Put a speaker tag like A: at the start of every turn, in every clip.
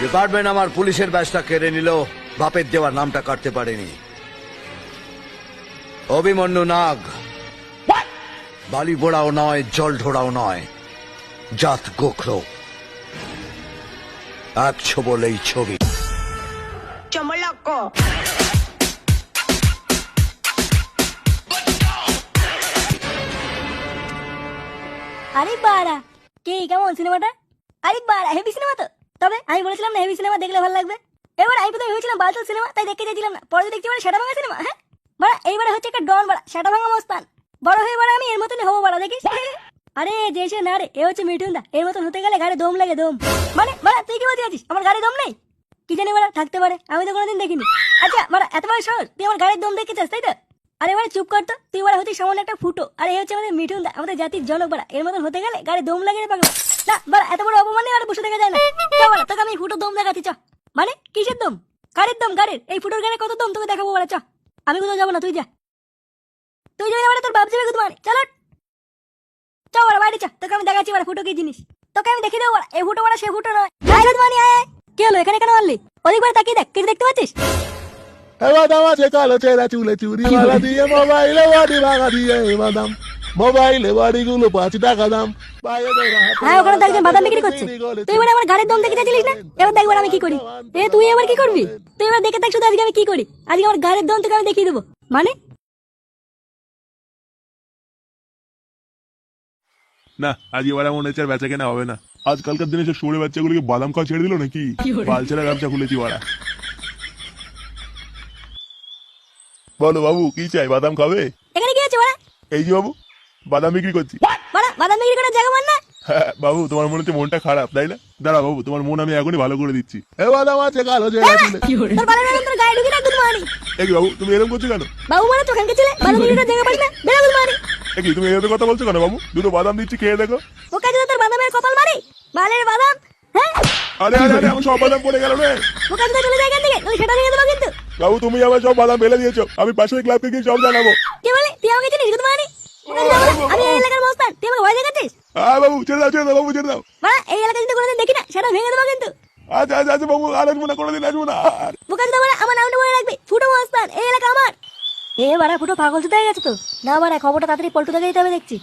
A: Department আমার পুলিশের ব্যাচটা কেড়ে নিল, বাপের দেওয়ার নামটা কাটতে পারেনি। অভিমন্যু নাগ বালি বোড়াও নয়, জল ঢোড়াও নয়, জাত গোখরো। এক ছবলেই ছবি।
B: চমলক্কো
C: আরে বাড়া, কে কেমন সিনেমাটা? আরে বাড়া, হেভি সিনেমা তো। তবে আমি বলেছিলাম না হেভি সিনেমা দেখলে ভালো লাগবে। এবার আমি তো ভেবেছিলাম বালতাল সিনেমা, তাই দেখতে চাইছিলাম না। পরে দেখছি মানে সেটা ভাঙা সিনেমা। হ্যাঁ বাড়া, এইবারে হচ্ছে একটা ডন বাড়া, সেটা ভাঙা মস্তান। বড় হয়ে বাড়া আমি এর মতনই হবো বাড়া, দেখিস। আরে যে সে না রে, এ হচ্ছে মিঠুন দা। এর মতন হতে গেলে গাড়ি দম লাগে, দম। মানে বাড়া তুই কি বলতে চাচ্ছিস আমার গাড়ি দম নেই? কি জানি বাড়া, থাকতে পারে, আমি তো কোনোদিন দেখিনি। আচ্ছা বাড়া, এত বড় শহর তুই আমার গাড়ির দম দেখতে চাস, তাই তো? আরে বাড়া চুপ কর তো, তুই বাড়া হচ্ছিস সামান্য একটা ফুটো। আরে এ হচ্ছে আমাদের মিঠুন দা, আমাদের জাতির জনক বাড়া। এর মতন হতে গেলে গাড়ি দম লাগে রে পাগল। না বাড়া, এত বড় অপমানে আর বসে দেখা যায় না। চ বাড়া, তোকে আমি ফুটো দম দেখাচ্ছি, চ। মানে কিসের দম? গাড়ির দম, গাড়ির। এই ফুটোর গাড়ি কত দম তোকে দেখাবো বাড়া, চ। আমি কোথাও যাবো না, তুই যা। তুই যাবি না বাড়া, তোর বাপ যাবে গুদ মানে, চলো। চ বাড়া বাইরে চ, তোকে আমি দেখাচ্ছি বাড়া ফুটো কি জিনিস। তোকে আমি দেখিয়ে দেবো বাড়া, এই ফুটো বাড়া সে ফুটো নয়। আয় গুদ মানে, আয় আয়। কি হলো, এখানে কেন মারলি? ওদিক বাড়া তাকিয়ে দেখ, কিছু দেখতে পাচ্ছিস?
D: বাদাম আছে কালো চেরা চুলে চুরি মালা দিয়ে মোবাইলে বাড়ি ভাঙা দিয়ে বাদাম মোবাইলে বাড়িগুলো 5 টাকা দাম।
C: হ্যাঁ, ওখানে তো একজন বাদাম বিক্রি করছে। তুই এবার আমার গাড়ির দম দেখে চাইছিলিস না? এবার দেখবার আমি কি করি। এ তুই এবার কি করবি? তুই এবার দেখে দেখ শুধু আজকে আমি কি করি। আজকে আমার গাড়ির দম তোকে আমি দেখিয়ে দেবো। মানে
D: না, আজকে এবার মনে হচ্ছে আর বেচা কেনা হবে না। আজকালকার দিনে সব সরে বাচ্চাগুলোকে বাদাম খাওয়া ছেড়ে দিল নাকি? বালছেরা ব্যবসা খুলেছি ওরা। বলো বাবু, কি চাই? বাদাম খাবে?
C: এখানে কি আছে বাড়া?
D: এই যে বাবু, বাদাম বিক্রি করছি।
C: বাড়া বাদাম বিক্রি করার জায়গা মান না?
D: হ্যাঁ বাবু, তোমার মনে হচ্ছে মনটা খারাপ তাই না? দাঁড়া বাবু, তোমার মন আমি এখনই ভালো করে দিচ্ছি। এ বাদাম আছে কালো চেরা চুলে।
C: তোর বালের বাদাম তোর গায়ে ঢুকে রাখ গুদ মারি।
D: এই বাবু, তুমি এরকম করছো কেন?
C: বাবু মানে তো খানকে ছেলে, বাদাম বিক্রি করার জায়গা পাস না, বেরা গুদ মারি।
D: কি তুমি এরকম কথা বলছো কেন বাবু? দুটো বাদাম দিচ্ছি, খেয়ে দেখো।
C: ও কাজে তোর বাদামের কপাল মারি, বালের বাদাম। হ্যাঁ
D: আরে আরে আরে, আমার সব বাদাম পড়ে গেল রে।
C: ও কাজে চলে যায় এখান থেকে, সেটা নিয়ে দেবো কিন্তু।
D: বাবু, তুমি আমার সব বাদাম ফেলে দিয়েছো, আমি পাশের ক্লাবকে গিয়ে সব জানাবো।
C: কি বলে তুই আমাকে চিনিস গুদ মারি? আমি এই এলাকার মস্তান, তুই আমাকে ভয় দেখাচ্ছিস?
D: হ্যাঁ বাবু, ছেড়ে দাও বাবু, ছেড়ে দাও।
C: বাড়া এই এলাকা যদি কোনোদিন দেখি না, সেটা ভেঙে দেবো কিন্তু।
D: আচ্ছা আচ্ছা আচ্ছা বাবু, আর আসবো না, কোনোদিন আসবো না আর।
C: বোকাচ দা, আমার নামটা মনে রাখবে, ফুটো মস্তান, এই এলাকা আমার। এ বাড়া ফুটো পাগল চুদা হয়ে গেছে তো। না বাড়া, খবরটা তাড়াতাড়ি পল্টু দাকে দিতে হবে দেখছি।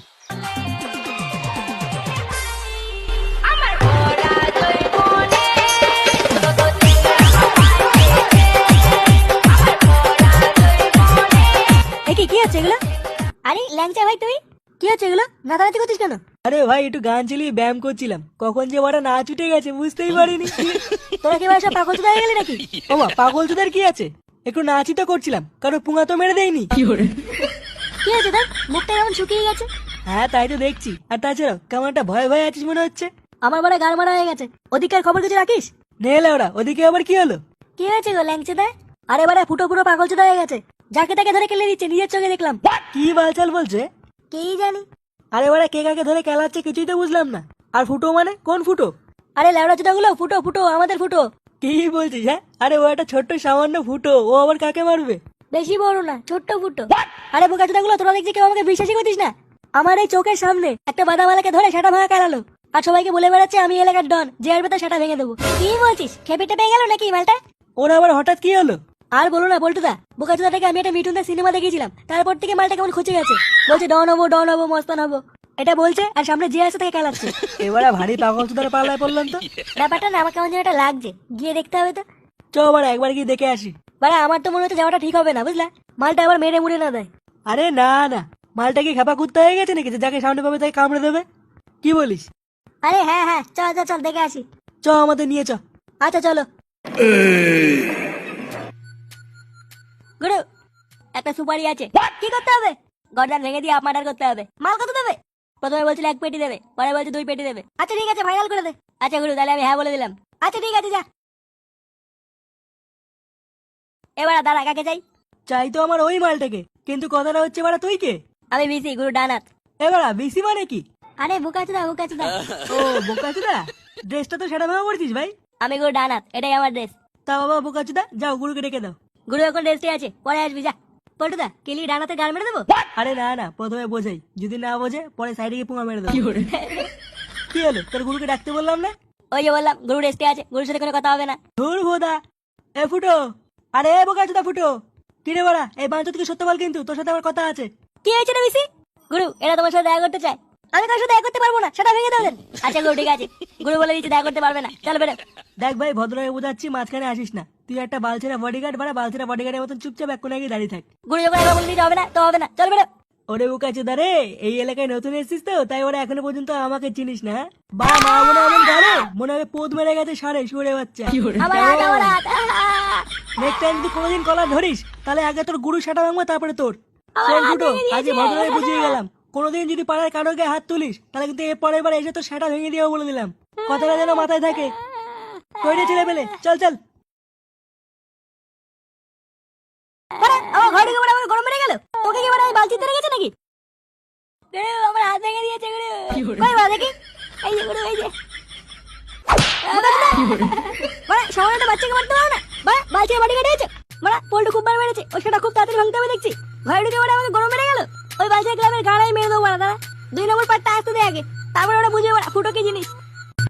C: কি হচ্ছে এগুলো? আরে ল্যাংচা ভাই, তুই কি হচ্ছে এগুলো? নাচানাচি করছিস কেন?
E: আরে ভাই, একটু গান চালিয়ে ব্যায়াম করছিলাম, কখন যে বড় নাচ উঠে গেছে বুঝতেই পারিনি।
C: তোরা কি ভাই সব পাগল চুদা হয়ে গেলি নাকি?
E: ওমা, পাগল চোদার কি আছে? একটু নাচই তো করছিলাম, কারো পুঙা তো মেরে দেয়নি।
C: কি হয়েছে তোর? মুখটা কেমন শুকিয়ে গেছে।
E: হ্যাঁ তাই তো দেখছি। আর তাছাড়াও কেমন একটা ভয় ভয় আছিস মনে হচ্ছে।
C: আমার বাড়া গাড় মারা হয়ে গেছে, ওদিকের খবর কিছু রাখিস?
E: নেলে ওরা, ওদিকে আবার কি হলো?
C: কি হয়েছে গো ল্যাংচা দা? আরে বাড়া ফুটো পুরো পাগল চুদা হয়ে গেছে, যাকে তাকে ধরে কেলে দিচ্ছে, নিজের চোখে দেখলাম।
E: কি বালচাল বলছে?
C: কি জানি।
E: আরে ওরা কে কাকে ধরে খেলাচ্ছে কিছুই তো বুঝলাম না। আর ফুটো মানে কোন ফুটো?
C: আরে ল্যাবড়া চুদা গুলো, ফুটো ফুটো আমাদের ফুটো।
E: কি বলছিস? হ্যাঁ, আরে ও একটা ছোট্ট সামান্য ফুটো, ও আবার কাকে মারবে?
C: বেশি বড় না, ছোট্ট ফুটো। আরে বোকা চুদা গুলো, তোরা দেখছি কেউ আমাকে বিশ্বাসই করতিস না। আমার এই চোখের সামনে একটা বাদামালাকে ধরে সেটা ভাঙা কালালো, আর সবাইকে বলে বেড়াচ্ছে আমি এলাকার ডন, যে আসবে তার সেটা ভেঙে দেবো। কি বলছিস, খেপেটে পেয়ে গেল নাকি মালটা?
E: ওরা আবার হঠাৎ কি হলো?
C: আর বলো না বল্টুদা, বোকাচোদাটাকে আমি একটা মিঠুনদের সিনেমা দেখিয়েছিলাম, তারপর থেকে মালটা কেমন খুঁজে গেছে। বলছে ডন হবো মস্তান হবো, এটা বলছে, আর সামনে যে আছে তাকে খেলাচ্ছে।
E: এবারে ভারী পাগল চোদার পাল্লায় পড়লাম তো।
C: ব্যাপারটা না আমার কেমন যেন একটা লাগছে, গিয়ে দেখতে হবে তো।
E: চ বাড়া, একবার গিয়ে দেখে আসি।
C: বাড়া আমার তো মনে হচ্ছে যাওয়াটা ঠিক হবে না, বুঝলা? মালটা আবার মেরে মুড়ে না দেয়।
E: আরে না না, মালটা কি খেপা কুত্তা হয়ে গেছে নাকি যে যাকে সামনে পাবে তাকে কামড়ে দেবে? কি বলিস?
C: আরে হ্যাঁ হ্যাঁ, চল চল চল দেখে আসি।
E: চ আমাদের নিয়ে চ।
C: আচ্ছা চলো। গুরু, একটা সুপারি আছে, কি করতে হবে? গর্দান ভেঙে দিয়ে আপনার করতে হবে। মাল কত দেবে? প্রথমে বলছিল 1 পেটি দেবে, পরে বলছে 2 পেটি দেবে। আচ্ছা ঠিক আছে, ফাইনাল করে দে। আচ্ছা গুরু, তাহলে আমি হ্যাঁ বলে দিলাম। আচ্ছা ঠিক আছে, যা। এবার দাঁড়া, কাকে চাই?
E: চাই তো আমার ওই মালটাকে, কিন্তু কথাটা হচ্ছে বাড়া তুই কে?
C: আমি বিসি, গুরু ডানাত।
E: এবারা বিসি মানে কি?
C: আরে বোকাচুদা বোকাচুদা।
E: ও বোকাচুদা, ড্রেসটা তো সেটা ভাবে পড়ছিস ভাই।
C: আমি গুরু ডানাত, এটাই আমার ড্রেস।
E: তা বাবা বোকাচুদা, যাও গুরুকে ডেকে দাও।
C: গুরু এখন ড্রেসটি আছে, পরে আসবি, যা। পল্টুদা, কেলি ডানাতে গাল মেরে দেবো?
E: আরে না না, প্রথমে বোঝাই, যদি না বোঝে পরে সাইডে গিয়ে পুঙা মেরে দেবো। কি হলো, তোর গুরুকে ডাকতে বললাম না?
C: ওই যে বললাম গুরু রেস্টে আছে, গুরুর সাথে কোনো কথা হবে না।
E: ধুর ভোদা। এ ফুটো, আরে এ বোকা চোদা ফুটো, কিরে বড়া এই বাঞ্চো থেকে সত্য বল, কিন্তু তোর সাথে আমার কথা আছে।
C: কি হয়েছে রে বিসি? গুরু এরা তোমার সাথে দেখা করতে চায়। আমি কারোর সাথে দেখা করতে পারবো না, সেটা ভেঙে দাও ওদের। আচ্ছা গুরু ঠিক আছে, গুরু বলে দিচ্ছে দেখা করতে পারবে না, চল বেরো।
E: দেখ ভাই ভদ্রভাবে বোঝাচ্ছি, মাঝখানে আসিস না। তুই একটা বালছেরা বডিগার্ড, বাড়া বালছেরা বডিগার্ডের মতন চুপচাপ এক কোনায় গিয়ে দাঁড়িয়ে থাক।
C: গুরু যখন একবার বলে দিতে হবে না তো হবে না, চল বেরো।
E: ওরে বোকা চোদা রে, এই এলাকায় নতুন এসেছিস তো তাই ওরা এখনো পর্যন্ত আমাকে চিনিস না, হ্যাঁ? বা মা মনে এমন গাড়ে মনে হবে পোদ মেরে গেছে সারে সুরে বাচ্চা।
C: আমার হাত, আমার হাত।
E: নেক্সট টাইম যদি কোনোদিন কলার ধরিস তাহলে আগে তোর গুরু সেটা ভাঙবো, তারপরে তোর। শোন ফুটো, আজকে ভদ্রভাবে বুঝিয়ে গেলাম, কোনোদিন যদি পাড়ার কারো গায়ে হাত তুলিস তাহলে কিন্তু এর পরের বার এসে তোর সেটা ভেঙে দিয়েও বলে দিলাম, কথাটা যেন মাথায় থাকে। তৈরি ছেলে পেলে, চল চল।
C: আরে, আমার ঘরে ঢুকে পড়ে আমার গরম মেরে গেল। তোকে কি মানে বালতিতে রেখেছে নাকি? গুরু আমার হাত ভেঙে দিয়েছে গুরু। কই বা দেখি? এই যে গুরু, এই যে। মানে সামান্য একটা বাচ্চাকে মারতে পারো না? বাচ্চা বাড়ি কাটিয়েছে। মানে পোল্টু খুব বার মেরেছে, ও সেটা খুব তাড়াতাড়ি ভাঙতে হবে দেখছি। ঘরে ঢুকে পড়ে আমাকে গরম মেরে গেল। ওই বাচ্চা গ্রামের গাড়াই মেরে দেবো, মানে দাঁড়া 2 নম্বর পার্টটা আসতে দে আগে, তারপরে ওরা বুঝে ফুটো কি জিনিস।